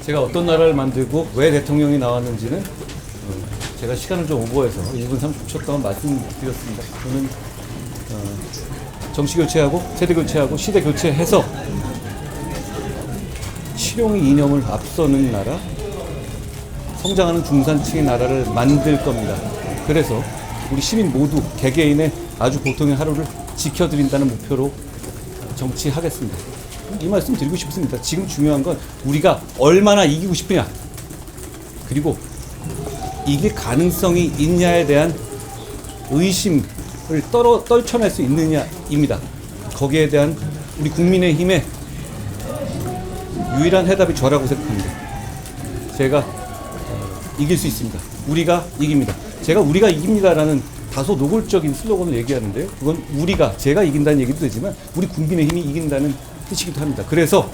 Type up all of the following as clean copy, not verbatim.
제가 어떤 나라를 만들고 왜 대통령이 나왔는지는 제가 시간을 좀 오버해서 1분 30초 동안 말씀드렸습니다. 저는 정치 교체하고 세대 교체하고 시대 교체해서 실용의 이념을 앞서는 나라, 성장하는 중산층의 나라를 만들 겁니다. 그래서 우리 시민 모두 개개인의 아주 보통의 하루를 지켜드린다는 목표로 정치하겠습니다. 이 말씀 드리고 싶습니다. 지금 중요한 건 우리가 얼마나 이기고 싶으냐, 그리고 이길 가능성이 있냐에 대한 의심을 떨쳐낼 수 있느냐입니다. 거기에 대한 우리 국민의힘의 유일한 해답이 저라고 생각합니다. 제가 이길 수 있습니다. 우리가 이깁니다. 제가 우리가 이깁니다라는 다소 노골적인 슬로건을 얘기하는데요. 그건 제가 이긴다는 얘기도 되지만 우리 국민의힘이 이긴다는 뜻이기도 합니다. 그래서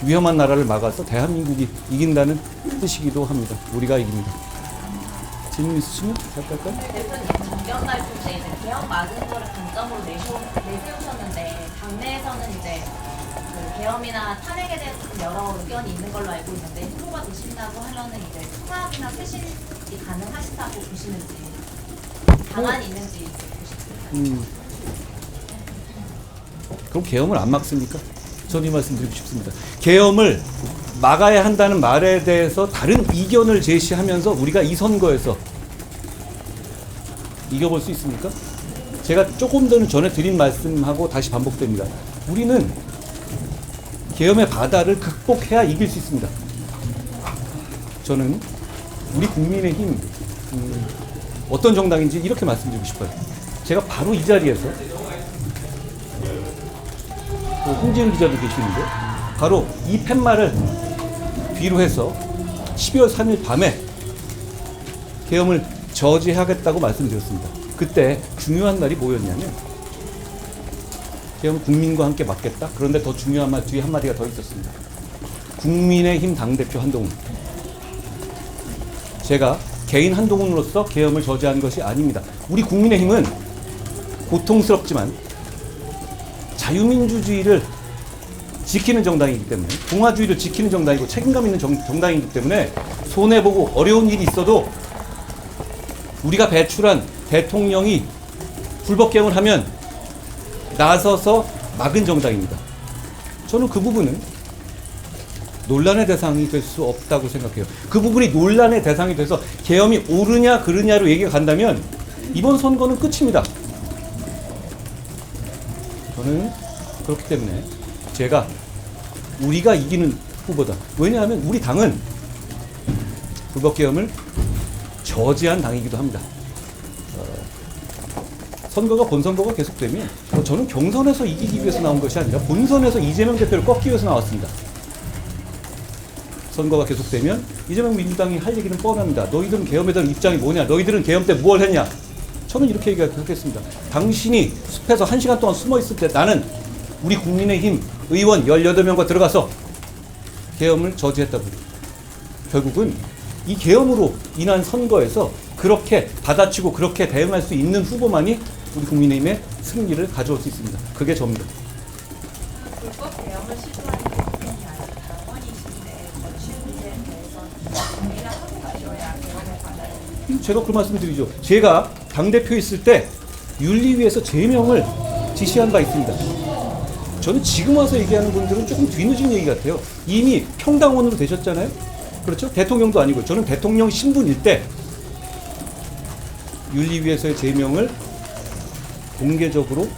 위험한 나라를 막아서 대한민국이 이긴다는 뜻이기도 합니다. 우리가 이깁니다. 질문 있으시면 할까요? 대표님 정경 발표 때 이제 개혁 막은 거를 관점으로 내세우셨는데 당내에서는 이제 그 계엄이나 탄핵에 대해서 좀 여러 의견이 있는 걸로 알고 있는데 후보가 되신다고 하려는 이제 통합이나 쇄신이 가능하시다고 보시는지 방안이 있는지 보시겠습니다. 그럼 계엄을 안 막습니까? 저는 이 말씀 드리고 싶습니다. 계엄을 막아야 한다는 말에 대해서 다른 이견을 제시하면서 우리가 이 선거에서 이겨볼 수 있습니까? 제가 조금 전에 드린 말씀하고 다시 반복됩니다. 우리는 계엄의 바다를 극복해야 이길 수 있습니다. 저는 우리 국민의힘 어떤 정당인지 이렇게 말씀드리고 싶어요. 제가 바로 이 자리에서 홍지은 기자도 계시는데 바로 이 팻말을 뒤로 해서 12월 3일 밤에 계엄을 저지하겠다고 말씀드렸습니다. 그때 중요한 날이 뭐였냐면 계엄 국민과 함께 막겠다. 그런데 더 중요한 말 뒤에 한마디가 더 있었습니다. 국민의힘 당대표 한동훈. 제가 개인 한동훈으로서 계엄을 저지한 것이 아닙니다. 우리 국민의힘은 고통스럽지만 자유민주주의를 지키는 정당이기 때문에, 공화주의를 지키는 정당이고 책임감 있는 정당이기 때문에 손해보고 어려운 일이 있어도 우리가 배출한 대통령이 불법계엄을 하면 나서서 막은 정당입니다. 저는 그 부분은 논란의 대상이 될 수 없다고 생각해요. 그 부분이 논란의 대상이 돼서 계엄이 옳으냐 그르냐로 얘기가 간다면 이번 선거는 끝입니다. 저는 그렇기 때문에 우리가 이기는 후보다. 왜냐하면 우리 당은 불법계엄을 저지한 당이기도 합니다. 본선거가 계속되면 저는 경선에서 이기기 위해서 나온 것이 아니라 본선에서 이재명 대표를 꺾기 위해서 나왔습니다. 선거가 계속되면 이재명 민주당이 할 얘기는 뻔합니다. 너희들은 계엄에 대한 입장이 뭐냐? 너희들은 계엄 때 무엇을 했냐? 저는 이렇게 얘기하겠습니다. 당신이 숲에서 1시간 동안 숨어 있을 때 나는 우리 국민의힘 의원 18명과 들어가서 계엄을 저지했다고. 결국은 이 계엄으로 인한 선거에서 그렇게 받아치고 그렇게 대응할 수 있는 후보만이 우리 국민의힘의 승리를 가져올 수 있습니다. 그게 저입니다. 불법 계엄을 시도하는 것뿐이 아니라 당원이신데 거취 문제에 대해서 정리를 하고 가셔야 계엄을 받아요. 제가 그 말씀드리죠. 제가 당대표 있을 때 윤리위에서 제명을 지시한 바 있습니다. 저는 지금 와서 얘기하는 분들은 조금 뒤늦은 얘기 같아요. 이미 평당원으로 되셨잖아요. 그렇죠? 대통령도 아니고 저는 대통령 신분일 때 윤리위에서의 제명을 공개적으로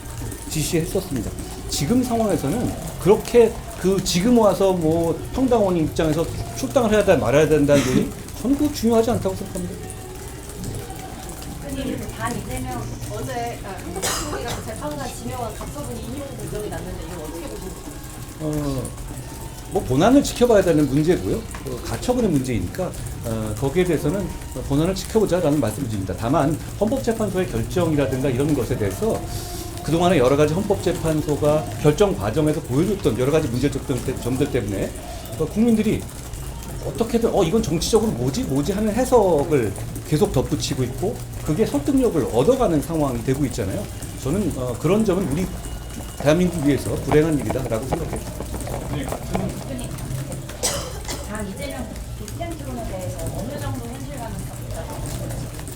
지시했었습니다. 지금 상황에서는 그렇게 지금 와서 뭐 평당원 입장에서 출당을 해야 된다 말아야 된다는 게 저는 그거 중요하지 않다고 생각합니다. 대표님, 단 이재명 어제 한국총리가 재판관 지명한 가처분 인용 결정이 났는데 이거 어떻게 보십니까? 뭐 본안을 지켜봐야 되는 문제고요. 가처분의 문제이니까 거기에 대해서는 본안을 지켜보자라는 말씀을 드립니다. 다만 헌법재판소의 결정이라든가 이런 것에 대해서 그동안에 여러 가지 헌법재판소가 결정 과정에서 보여줬던 여러 가지 문제점 점들 때문에 국민들이 어떻게든 이건 정치적으로 뭐지 하는 해석을 계속 덧붙이고 있고 그게 설득력을 얻어가는 상황이 되고 있잖아요. 저는 그런 점은 우리 대한민국 위해서 불행한 일이다라고 생각해요. 당 이재명 디펜트론에 대해서 어느 정도 현실감이 있다고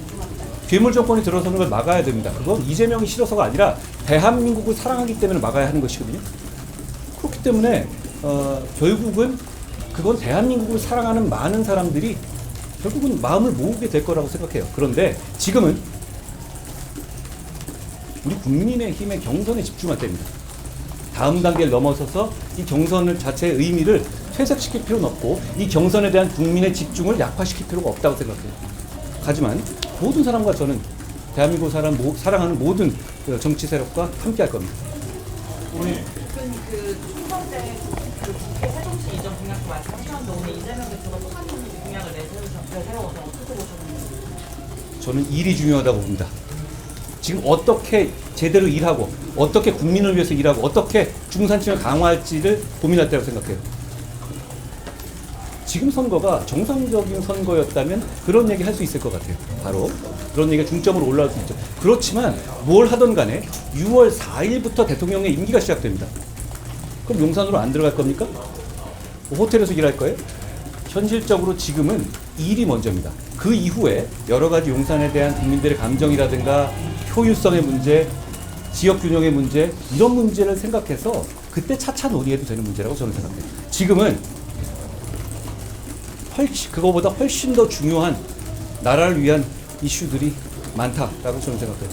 궁금합니다. 괴물 정권이 들어서는 걸 막아야 됩니다. 그건 이재명이 싫어서가 아니라 대한민국을 사랑하기 때문에 막아야 하는 것이거든요. 그렇기 때문에 결국은 그건 대한민국을 사랑하는 많은 사람들이 결국은 마음을 모으게 될 거라고 생각해요. 그런데 지금은 우리 국민의힘의 경선에 집중할 때입니다. 다음 단계를 넘어서서 이 경선 자체의 의미를 퇴색시킬 필요는 없고 이 경선에 대한 국민의 집중을 약화시킬 필요가 없다고 생각해요. 하지만 모든 사람과 저는 대한민국 사랑하는 모든 정치 세력과 함께 할 겁니다. 오늘 그 총선 때그 국회 세종시 이전 공약도 말씀하셨는데 오늘 이재명 대표가 똑같은 공약을 내세워서 어떻게 보셨는지. 저는 일이 중요하다고 봅니다. 지금 어떻게 제대로 일하고 어떻게 국민을 위해서 일하고 어떻게 중산층을 강화할지를 고민할 때라고 생각해요. 지금 선거가 정상적인 선거였다면 그런 얘기 할 수 있을 것 같아요. 바로 그런 얘기가 중점으로 올라올 수 있죠. 그렇지만 뭘 하던 간에 6월 4일부터 대통령의 임기가 시작됩니다. 그럼 용산으로 안 들어갈 겁니까? 호텔에서 일할 거예요? 현실적으로 지금은 일이 먼저입니다. 그 이후에 여러 가지 용산에 대한 국민들의 감정이라든가 효율성의 문제, 지역 균형의 문제 이런 문제를 생각해서 그때 차차 논의해도 되는 문제라고 저는 생각해요. 지금은 그거보다 훨씬 더 중요한 나라를 위한 이슈들이 많다라고 저는 생각해요.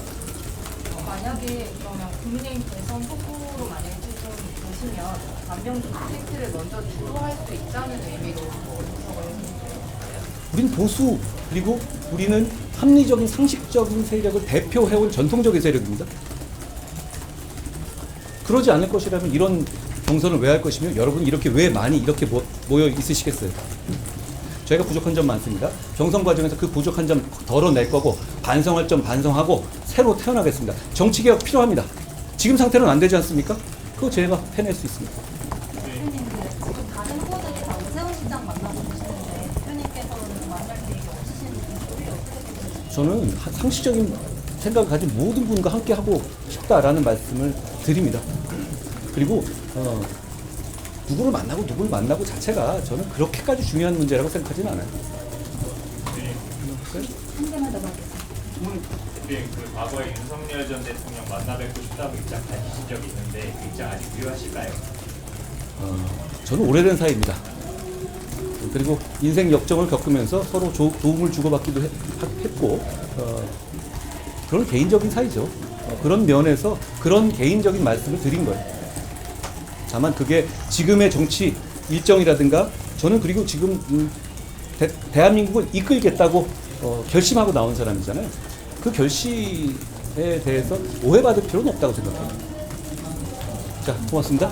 만약에 그러면 국민의힘 대선 후보로 만약에 되시면 만병 팩트를 먼저 주도할 수 있다는 의미로 해석을 해주세요. 우리는 보수 그리고 우리는 합리적인 상식적인 세력을 대표해온 전통적인 세력입니다. 그러지 않을 것이라면 이런 경선을 왜 할 것이며 여러분 이렇게 왜 많이 이렇게 모여 있으시겠어요? 저희가 부족한 점 많습니다. 경선 과정에서 그 부족한 점 덜어낼 거고 반성할 점 반성하고 새로 태어나겠습니다. 정치개혁 필요합니다. 지금 상태는 안 되지 않습니까? 그거 제가 해낼 수 있습니다. 대표님, 지금 다른 후보들이 다 오세훈 시장 만나고 계시는데 대표님께서는 만날 계획이 없으신지 우리 어떻게 보세요? 저는 상식적인 생각을 가진 모든 분과 함께 하고 싶다라는 말씀을 드립니다. 그리고 누구를 만나고 자체가 저는 그렇게까지 중요한 문제라고 생각하지는 않아요. 한 개만 더 받겠습니다. 그 과거에 윤석열 전 대통령 만나 뵙고 싶다고 입장 밝히신 적이 있는데 그 입장 아직 유효하실까요? 저는 오래된 사이입니다. 그리고 인생 역정을 겪으면서 서로 도움을 주고받기도 했고 그런 개인적인 사이죠. 그런 면에서 그런 개인적인 말씀을 드린 거예요. 다만 그게 지금의 정치 일정이라든가 저는 그리고 지금 대한민국을 이끌겠다고 결심하고 나온 사람이잖아요. 그 결심에 대해서 오해받을 필요는 없다고 생각해요. 자, 고맙습니다.